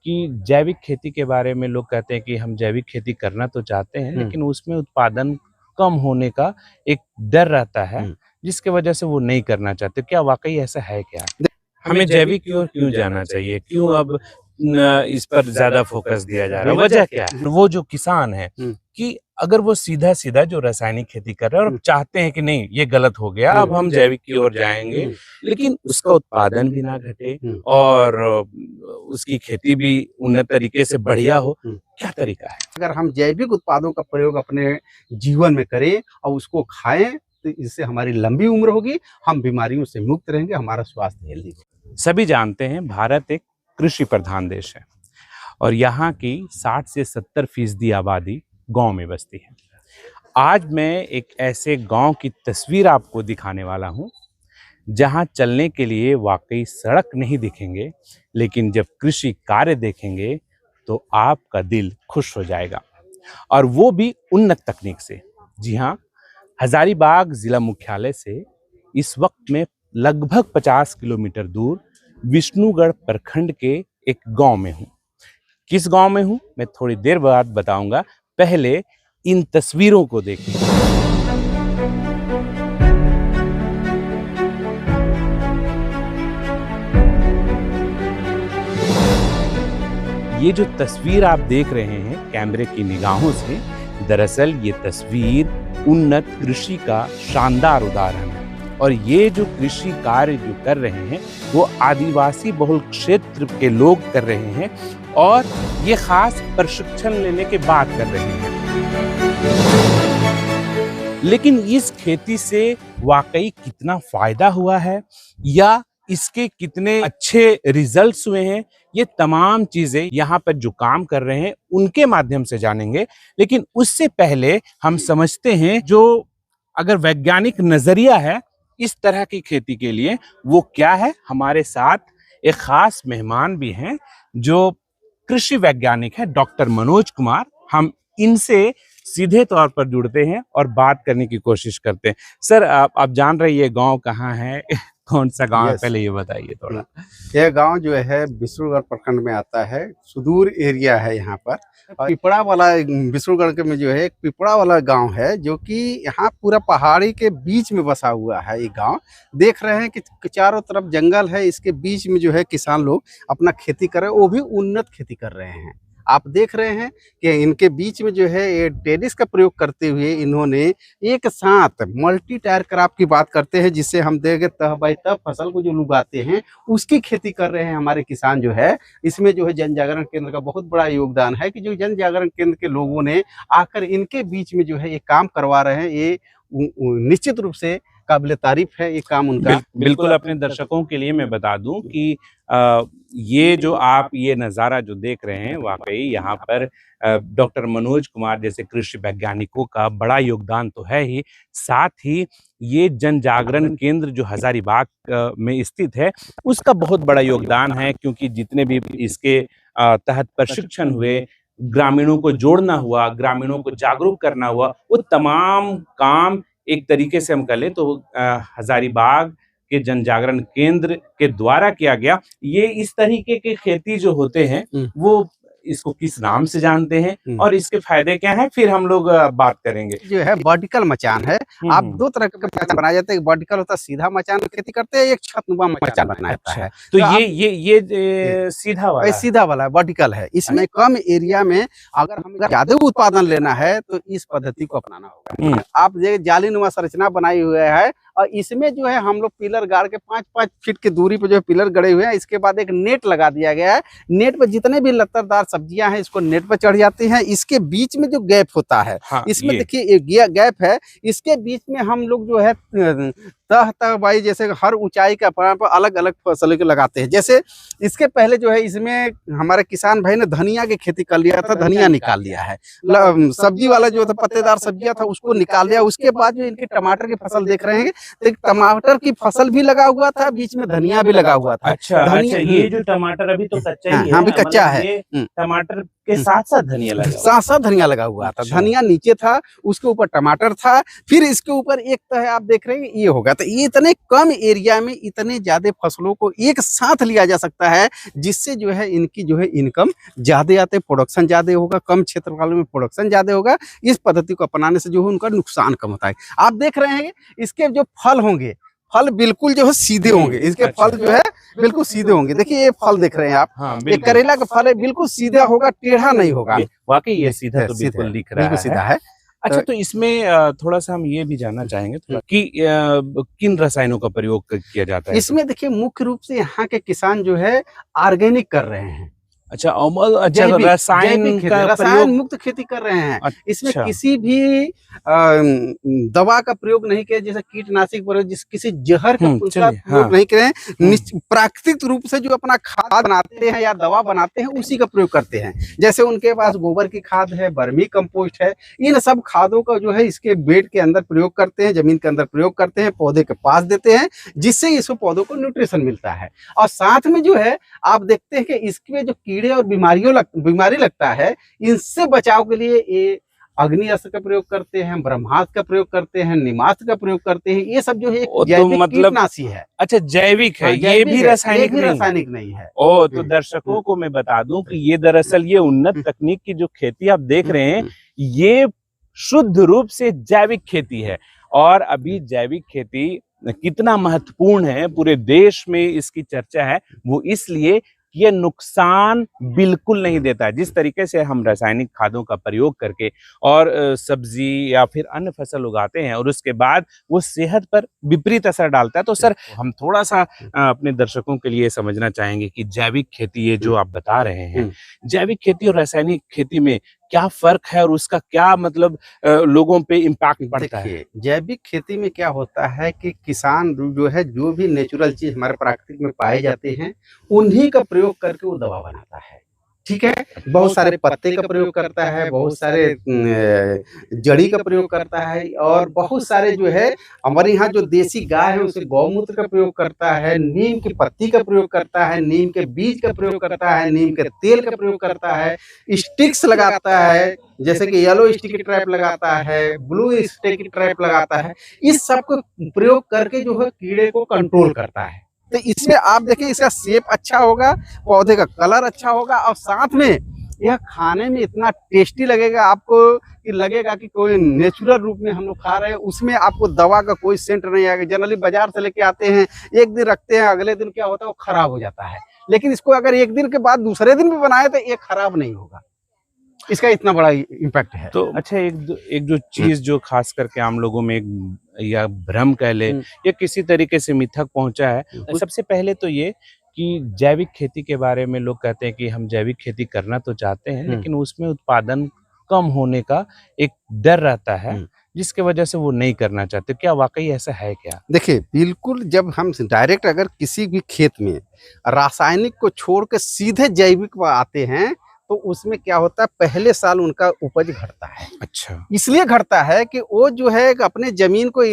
कि जैविक खेती के बारे में लोग कहते हैं कि हम जैविक खेती करना तो चाहते हैं, लेकिन उसमें उत्पादन कम होने का एक डर रहता है, जिसके वजह से वो नहीं करना चाहते। क्या वाकई ऐसा है क्या? हमें जैविक की ओर क्यों जाना चाहिए? क्यों अब इस पर ज्यादा फोकस दिया जा रहा है? वजह क्या है? वो जो किसान है कि अगर वो सीधा सीधा जो रासायनिक खेती कर रहे हैं और चाहते हैं कि नहीं ये गलत हो गया, अब हम जैविक की ओर जाएंगे, लेकिन उसका उत्पादन भी ना घटे और उसकी खेती भी उन्नत तरीके से बढ़िया हो, क्या तरीका है? अगर हम जैविक उत्पादों का प्रयोग अपने जीवन में करें और उसको खाएं तो इससे हमारी लंबी उम्र होगी, हम बीमारियों से मुक्त रहेंगे, हमारा स्वास्थ्य हेल्दी होगा। सभी जानते हैं भारत एक कृषि प्रधान देश है और यहाँ की 60 से 70% आबादी गांव में बसती है। आज मैं एक ऐसे गांव की तस्वीर आपको दिखाने वाला हूँ जहाँ चलने के लिए वाकई सड़क नहीं दिखेंगे, लेकिन जब कृषि कार्य देखेंगे तो आपका दिल खुश हो जाएगा, और वो भी उन्नत तकनीक से। जी हाँ, हजारीबाग जिला मुख्यालय से इस वक्त में लगभग 50 किलोमीटर दूर विष्णुगढ़ प्रखंड के एक गांव में हूँ। किस गांव में हूँ मैं थोड़ी देर बाद बताऊंगा, पहले इन तस्वीरों को देखिए। ये जो तस्वीर आप देख रहे हैं कैमरे की निगाहों से, दरअसल ये तस्वीर उन्नत कृषि का शानदार उदाहरण है। और ये जो कृषि कार्य जो कर रहे हैं वो आदिवासी बहुल क्षेत्र के लोग कर रहे हैं, और ये खास प्रशिक्षण लेने के बाद कर रहे हैं। लेकिन इस खेती से वाकई कितना फायदा हुआ है या इसके कितने अच्छे रिजल्ट्स हुए हैं, ये तमाम चीजें यहाँ पर जो काम कर रहे हैं उनके माध्यम से जानेंगे। लेकिन उससे पहले हम समझते हैं जो अगर वैज्ञानिक नजरिया है इस तरह की खेती के लिए वो क्या है। हमारे साथ एक खास मेहमान भी हैं जो कृषि वैज्ञानिक है, डॉक्टर मनोज कुमार। हम इनसे सीधे तौर पर जुड़ते हैं और बात करने की कोशिश करते हैं। सर, आप जान रहे ये गांव कहाँ है? कौन सा गांव है? पहले ये बताइए थोड़ा। यह गांव जो है विष्णुगढ़ प्रखंड में आता है, सुदूर एरिया है यहाँ पर। और पिपड़ा वाला विष्णुगढ़ के में जो है एक पिपड़ा वाला गांव है, जो कि यहाँ पूरा पहाड़ी के बीच में बसा हुआ है। ये गांव देख रहे हैं कि चारों तरफ जंगल है, इसके बीच में जो है किसान लोग अपना खेती कर रहे हैं, वो भी उन्नत खेती कर रहे हैं। आप देख रहे हैं कि इनके बीच में जो है ये टेरिस का प्रयोग करते हुए इन्होंने एक साथ मल्टी टायर क्रॉप की बात करते हैं, जिससे हम देखें तह बाई तह फसल को जो उगाते हैं उसकी खेती कर रहे हैं हमारे किसान जो है। इसमें जो है जन जागरण केंद्र का बहुत बड़ा योगदान है कि जो जन जागरण केंद्र के लोगों ने आकर इनके बीच में जो है ये काम करवा रहे हैं। ये निश्चित रूप से काबिल तारीफ है ये काम उनका। बिल्कुल। अपने दर्शकों के लिए मैं बता दूं कि ये जो आप ये नज़ारा जो देख रहे हैं, वाकई यहाँ पर डॉक्टर मनोज कुमार जैसे कृषि वैज्ञानिकों का बड़ा योगदान तो है ही, साथ ही ये जन जागरण केंद्र जो हजारीबाग में स्थित है उसका बहुत बड़ा योगदान है, क्योंकि जितने भी इसके तहत प्रशिक्षण हुए, ग्रामीणों को जोड़ना हुआ, ग्रामीणों को जागरूक करना हुआ, वो तमाम काम एक तरीके से हम कह लें तो हजारीबाग के जन जागरण केंद्र के द्वारा किया गया। ये इस तरीके के खेती जो होते हैं वो इसको किस नाम से जानते हैं और इसके फायदे क्या हैं, फिर हम लोग बात करेंगे। जो है वर्टिकल मचान है। आप दो तरह का मचान बनाया जाता है, एक वर्टिकल होता है सीधा मचान खेती करते हैं, एक छतनुमा मचान बनाया जाता है। तो ये सीधा वाला वर्टिकल है। इसमें कम एरिया में अगर हम ज्यादा उत्पादन लेना है तो इस पद्धति को अपनाना होगा। आप जालीनुमा संरचना बनाई हुई है और इसमें जो है हम लोग पिलर गाड़ के 5-5 फीट की दूरी पे जो है पिलर गड़े हुए हैं। इसके बाद एक नेट लगा दिया गया है। नेट पे जितने भी लत्तरदार सब्जियां हैं इसको नेट पे चढ़ जाती हैं। इसके बीच में जो गैप होता है, इसमें देखिए गैप है, इसके बीच में हम लोग जो है तह बाई जैसे हर ऊंचाई के पर अलग अलग फसलों को लगाते हैं। जैसे इसके पहले जो है इसमें हमारे किसान भाई ने धनिया की खेती कर लिया था, धनिया निकाल लिया है। सब्जी वाला जो था पत्तेदार सब्जियां था उसको निकाल दिया। उसके बाद जो इनके टमाटर की फसल देख रहे हैं, तो टमाटर की फसल भी लगा हुआ था, बीच में धनिया भी लगा हुआ था। अच्छा, ये जो टमाटर अभी तो कच्चा ही है। हाँ, भी कच्चा है। टमाटर के साथ साथ धनिया लगा, साथ साथ धनिया लगा हुआ था। धनिया नीचे था, उसके ऊपर टमाटर था, फिर इसके ऊपर एक तो है आप देख रहे हैं ये होगा। तो ये इतने कम एरिया में इतने ज्यादा फसलों को एक साथ लिया जा सकता है, जिससे जो है इनकी जो है इनकम ज्यादा आते, प्रोडक्शन ज्यादा होगा, कम क्षेत्रफल में प्रोडक्शन ज्यादा होगा। इस पद्धति को अपनाने से जो है उनका नुकसान कम होता है। आप देख रहे हैं इसके जो फल होंगे, फल बिल्कुल जो है सीधे होंगे, इसके फल जो है बिल्कुल सीधे होंगे। देखिए ये फल देख रहे हैं आप, हाँ, ये करेला का फल है, बिल्कुल सीधा होगा, टेढ़ा नहीं होगा। वाकई ये सीधा तो बिल्कुल दिख रहा बिल्कुल है। सीधा है। अच्छा, तो इसमें थोड़ा सा हम ये भी जानना चाहेंगे थोड़ा कि किन रसायनों का प्रयोग किया जाता है इसमें? देखिए मुख्य रूप से यहाँ के किसान जो है ऑर्गेनिक कर रहे हैं। अच्छा, अच्छा, रसायन का प्रयोग, मुक्त खेती कर रहे हैं। अच्छा। इसमें किसी भी दवा का प्रयोग नहीं किया, जैसे कीटनाशक प्रयोग, किसी जहर का प्रयोग नहीं करें। प्राकृतिक रूप से जो अपना खाद बनाते हैं या दवा बनाते हैं उसी का प्रयोग करते हैं। जैसे उनके पास गोबर की खाद है, वर्मी कंपोस्ट है, इन सब खादों का जो है इसके बेड के अंदर प्रयोग करते हैं, जमीन के अंदर प्रयोग करते हैं, पौधे के पास देते हैं, जिससे इस पौधों को न्यूट्रिशन मिलता है। और साथ में जो है आप देखते हैं कि इसमें जो कीड़े और बीमारी लगता है, इनसे बचाव के लिए ये अग्नि अस्त्र का प्रयोग करते हैं, ब्रह्मास्त्र का प्रयोग करते हैं, नीमास्त्र का प्रयोग करते हैं। ये सब जो है जैविक कीटनाशी है। अच्छा, जैविक है, ये भी रासायनिक नहीं है। तो दर्शकों को मैं बता दूं कि ये दरअसल ये उन्नत तकनीक की जो खेती आप देख रहे हैं, ये शुद्ध रूप से जैविक खेती है। और अभी जैविक खेती कितना महत्वपूर्ण है, पूरे देश में इसकी चर्चा है, वो इसलिए ये नुकसान बिल्कुल नहीं देता है। जिस तरीके से हम रासायनिक खादों का प्रयोग करके और सब्जी या फिर अन्य फसल उगाते हैं और उसके बाद वो सेहत पर विपरीत असर डालता है। तो सर, हम थोड़ा सा अपने दर्शकों के लिए समझना चाहेंगे कि जैविक खेती, ये जो आप बता रहे हैं, जैविक खेती और रासायनिक खेती में क्या फर्क है और उसका क्या मतलब लोगों पे इम्पैक्ट पड़ता है? जैविक खेती में क्या होता है कि किसान जो है जो भी नेचुरल चीज हमारे प्राकृतिक में पाए जाते हैं उन्हीं का प्रयोग करके वो दवा बनाता है। ठीक है, बहुत सारे पत्ते का प्रयोग करता है, बहुत सारे जड़ी का प्रयोग करता है, और बहुत सारे जो है हमारे यहाँ जो देसी गाय है उसे गौमूत्र का प्रयोग करता है, नीम की पत्ती का प्रयोग करता है, नीम के बीज का प्रयोग करता है, नीम के तेल का प्रयोग करता है, स्टिक्स लगाता है, जैसे कि येलो स्टिकी ट्रैप लगाता है, ब्लू स्टिकी ट्रैप लगाता है। इस सब को प्रयोग करके जो है कीड़े को कंट्रोल करता है। तो इसमें आप देखें इसका शेप अच्छा होगा, पौधे का कलर अच्छा होगा, और साथ में यह खाने में इतना टेस्टी लगेगा आपको कि लगेगा कि कोई नेचुरल रूप में हम लोग खा रहे हैं। उसमें आपको दवा का कोई सेंट नहीं आएगा। जनरली बाजार से लेके आते हैं, एक दिन रखते हैं, अगले दिन क्या होता है वो खराब हो जाता है। लेकिन इसको अगर एक दिन के बाद दूसरे दिन भी बनाए तो ये खराब नहीं होगा। इसका इतना बड़ा इम्पैक्ट है। तो अच्छा, एक जो चीज जो खास करके आम लोगों में या भ्रम कह ले या किसी तरीके से मिथक पहुंचा है, सबसे पहले तो ये कि जैविक खेती के बारे में लोग कहते हैं कि हम जैविक खेती करना तो चाहते हैं, लेकिन उसमें उत्पादन कम होने का एक डर रहता है, जिसके वजह से वो नहीं करना चाहते। क्या वाकई ऐसा है क्या? देखिए बिल्कुल, जब हम डायरेक्ट अगर किसी भी खेत में रासायनिक को छोड़ के सीधे जैविक पर आते हैं तो उसमें क्या होता है, पहले साल उनका उपज घटता है। अच्छा, इसलिए घटता है कि वो जो है अपने जमीन को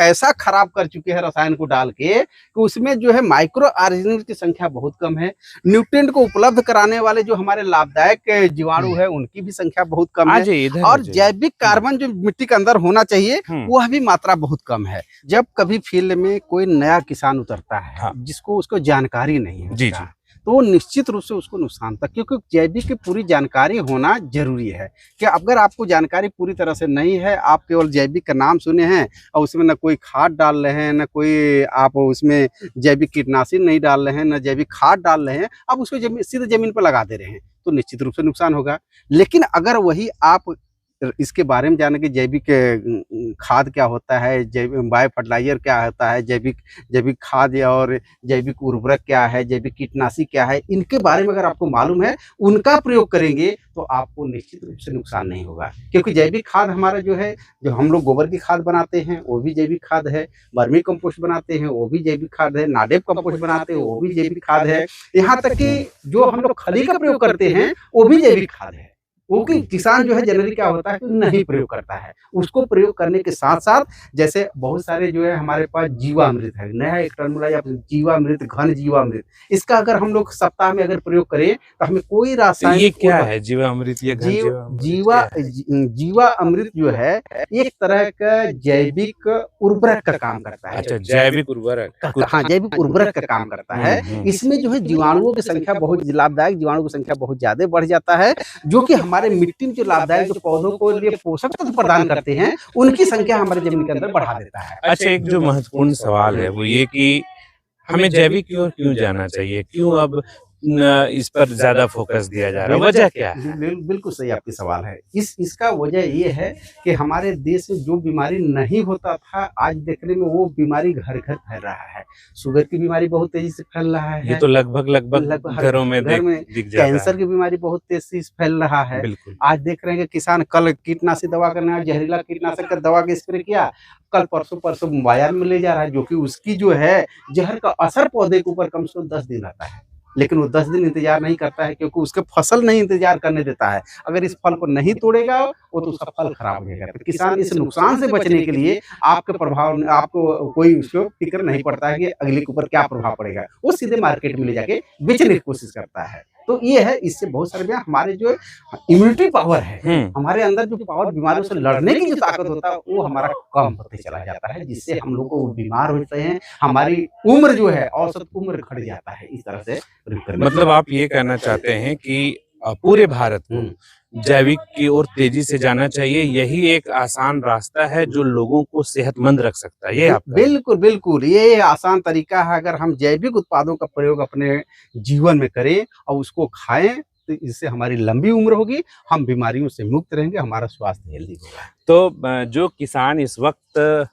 ऐसा खराब कर चुके हैं रसायन को डाल के कि उसमें जो है माइक्रो ऑर्गेनिज्म की संख्या बहुत कम है। न्यूट्रिएंट को उपलब्ध कराने वाले जो हमारे लाभदायक जीवाणु है उनकी भी संख्या बहुत कम है, और जैविक कार्बन जो मिट्टी के अंदर होना चाहिए वह भी मात्रा बहुत कम है। जब कभी फील्ड में कोई नया किसान उतरता है जिसको उसको जानकारी नहीं है, तो वो निश्चित रूप से उसको नुकसान था, क्योंकि जैविक की पूरी जानकारी होना जरूरी है। कि अगर आपको जानकारी पूरी तरह से नहीं है, आप केवल जैविक का नाम सुने हैं और उसमें न कोई खाद डाल रहे हैं, न कोई आप उसमें जैविक कीटनाशक नहीं डाल रहे हैं, न जैविक खाद डाल रहे हैं, आप उसको सीधे जमीन पर लगा दे रहे हैं, तो निश्चित रूप से नुकसान होगा। लेकिन अगर वही आप इसके बारे में जाने कि जैविक खाद क्या होता है, जैविक बायो फर्टिलाइजर क्या होता है, जैविक खाद और जैविक उर्वरक क्या है, जैविक कीटनाशी क्या है, इनके बारे में अगर आपको मालूम है, उनका प्रयोग करेंगे तो आपको निश्चित रूप से नुकसान नहीं होगा। क्योंकि जैविक खाद हमारा जो है, जो हम लोग गोबर की खाद बनाते हैं वो भी जैविक खाद है, वर्मी कंपोस्ट बनाते हैं वो भी जैविक खाद है, नाडेप कंपोस्ट बनाते हैं वो भी जैविक खाद है, यहाँ तक कि जो हम लोग खली का प्रयोग करते हैं वो भी जैविक खाद है। वो कि किसान जो है जनरली क्या होता है कि नहीं प्रयोग करता है। उसको प्रयोग करने के साथ-साथ जैसे बहुत सारे जो है हमारे पास जीवामृत है, नया एक टर्म मिला या जीवामृत, घन जीवामृत। इसका अगर हम लोग सप्ताह में अगर प्रयोग करें तो हमें कोई तो रासायनिक ये क्या है जीवामृत, ये घन जीवामृत जो है एक तरह का जैविक उर्वरक का काम करता है। अच्छा, जैविक उर्वरक। हाँ, जैविक उर्वरक का काम करता है। इसमें जो है जीवाणुओं की संख्या बहुत लाभदायक जीवाणु की संख्या बहुत ज़्यादा बढ़ जाता है, जो कि हमारे मिट्टी में जो लाभदायक जो पौधों को लिए पोषक तत्व प्रदान करते हैं, उनकी संख्या हमारे जमीन के अंदर बढ़ा देता है। अच्छा, एक जो महत्वपूर्ण सवाल है वो ये कि हमें जैविक की ओर क्यों जाना चाहिए? क्यों अब इस पर ज़्यादा फोकस दिया जा रहा है? वजह क्या है? बिल्कुल सही आपकी सवाल है। इसका वजह ये है कि हमारे देश में जो बीमारी नहीं होता था, आज देखने में वो बीमारी घर-घर फैल रहा है। शुगर की बीमारी बहुत तेज़ी से फैल रहा है। ये तो लगभग घरों में दिख जाता है। कैंसर की बीमारी बहुत तेज़ी से फैल रहा है। बिल्कुल। आज देख रहे हैं कि किसान कल कीटनाशी दवा करने आया, जहरीला कीटनाशक का दवा का स्प्रे किया, कल परसों बाजार में ले जा रहा है, जो कि उसकी जो है जहर का असर पौधे के ऊपर कम से कम 10 दिन रहता है। लेकिन वो 10 दिन इंतजार नहीं करता है, क्योंकि उसके फसल नहीं इंतजार करने देता है। अगर इस फल को नहीं तोड़ेगा वो तो उसका फल खराब हो जाएगा। तो किसान इस नुकसान से बचने के लिए आपको कोई उसको फिक्र नहीं पड़ता है कि अगले के ऊपर क्या प्रभाव पड़ेगा। वो सीधे मार्केट में ले जाके बेचने की कोशिश करता है। तो ये है, इससे बहुत सारे हमारे जो इम्यूनिटी पावर है, हमारे अंदर जो पावर बीमारियों से लड़ने की जो ताकत होता है वो हमारा कम होते चला जाता है, जिससे हम लोग को बीमार होते हैं। हमारी उम्र जो है औसत उम्र घट जाता है इस तरह से। मतलब आप ये कहना चाहते हैं कि पूरे भारत को जैविक की ओर तेजी से जाना चाहिए, यही एक आसान रास्ता है जो लोगों को सेहतमंद रख सकता है, ये आपका? बिल्कुल, ये आसान तरीका है। अगर हम जैविक उत्पादों का प्रयोग अपने जीवन में करें और उसको खाएं, तो इससे हमारी लंबी उम्र होगी, हम बीमारियों से मुक्त रहेंगे, हमारा स्वास्थ्य हेल्दी होगा। तो जो किसान इस वक्त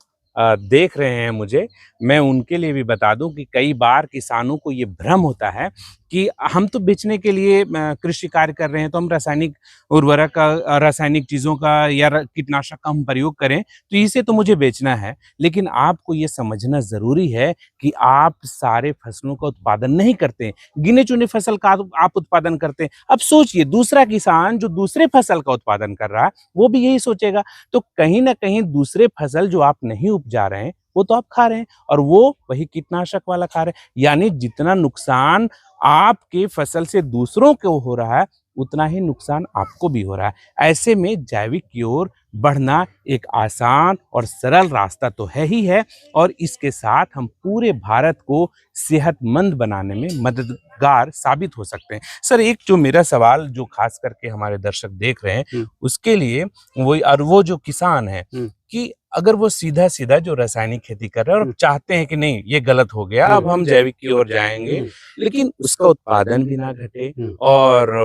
देख रहे हैं मुझे, मैं उनके लिए भी बता दूं कि कई बार किसानों को ये भ्रम होता है कि हम तो बेचने के लिए कृषि कार्य कर रहे हैं, तो हम रासायनिक उर्वरक का, रासायनिक चीज़ों का या कीटनाशक का हम प्रयोग करें तो इसे तो मुझे बेचना है। लेकिन आपको ये समझना ज़रूरी है कि आप सारे फसलों का उत्पादन नहीं करते, गिने चुने फसल का आप उत्पादन करते हैं। अब सोचिए, दूसरा किसान जो दूसरे फसल का उत्पादन कर रहा है वो भी यही सोचेगा, तो कहीं ना कहीं दूसरे फसल जो आप नहीं उपजा रहे हैं वो तो आप खा रहे हैं, और वो वही कीटनाशक वाला खा रहे हैं। यानी जितना नुकसान आपके फसल से दूसरों को हो रहा है उतना ही नुकसान आपको भी हो रहा है। ऐसे में जैविक की ओर बढ़ना एक आसान और सरल रास्ता तो है ही है, और इसके साथ हम पूरे भारत को सेहतमंद बनाने में मददगार साबित हो सकते हैं। सर, एक जो मेरा सवाल जो खास करके हमारे दर्शक देख रहे हैं उसके लिए वो जो किसान है कि अगर वो सीधा सीधा जो रासायनिक खेती कर रहे हैं और चाहते हैं कि नहीं ये गलत हो गया, अब हम जैविक की ओर जाएंगे, लेकिन उसका उत्पादन भी ना घटे और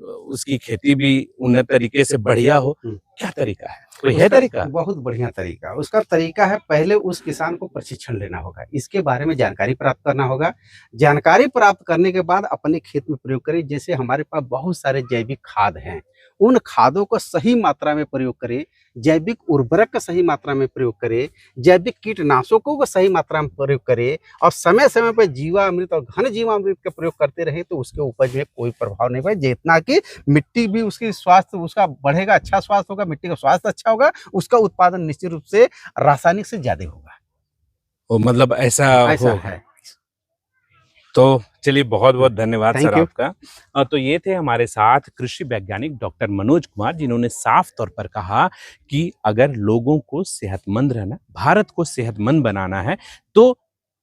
उसकी खेती भी उन्नत तरीके से बढ़िया हो, क्या तरीका है? कोई है तरीका? बहुत बढ़िया तरीका। उसका तरीका है, पहले उस किसान को प्रशिक्षण लेना होगा, इसके बारे में जानकारी प्राप्त करना होगा। जानकारी प्राप्त करने के बाद अपने खेत में प्रयोग करें। जैसे हमारे पास बहुत सारे जैविक खाद हैं, उन खादों को सही मात्रा में प्रयोग करें, जैविक उर्वरक का सही मात्रा में प्रयोग करें, जैविक कीटनाशकों का सही मात्रा में प्रयोग करें, और समय समय पर जीवामृत और घन जीवामृत का प्रयोग करते रहे, तो उसके उपज में कोई प्रभाव नहीं पड़े। जितना कि मिट्टी भी उसकी स्वास्थ्य उसका बढ़ेगा, अच्छा स्वास्थ्य होगा, मिट्टी का स्वास्थ्य अच्छा होगा, उसका उत्पादन निश्चित रूप से रासायनिक से ज्यादा होगा। मतलब ऐसा है। तो चलिए, बहुत बहुत धन्यवाद सर आपका। तो ये थे हमारे साथ कृषि वैज्ञानिक डॉक्टर मनोज कुमार, जिन्होंने साफ तौर पर कहा कि अगर लोगों को सेहतमंद रहना, भारत को सेहतमंद बनाना है, तो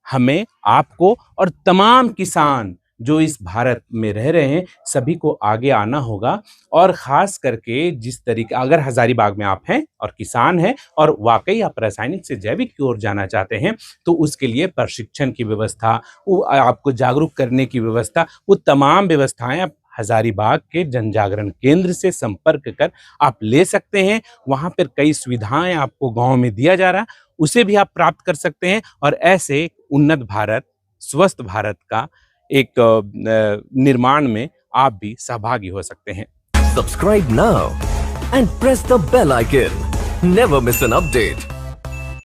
हमें, आपको और तमाम किसान जो इस भारत में रह रहे हैं सभी को आगे आना होगा। और ख़ास करके जिस तरीके, अगर हज़ारीबाग में आप हैं और किसान हैं और वाकई आप रासायनिक से जैविक की ओर जाना चाहते हैं, तो उसके लिए प्रशिक्षण की व्यवस्था, वो आपको जागरूक करने की व्यवस्था, वो तमाम व्यवस्थाएं आप हज़ारीबाग के जन जागरण केंद्र से संपर्क कर आप ले सकते हैं। वहाँ पर कई सुविधाएं आपको गाँव में दिया जा रहा है, उसे भी आप प्राप्त कर सकते हैं, और ऐसे उन्नत भारत, स्वस्थ भारत का एक निर्माण में आप भी सहभागी हो सकते हैं। Subscribe now and press the bell icon. Never miss an update.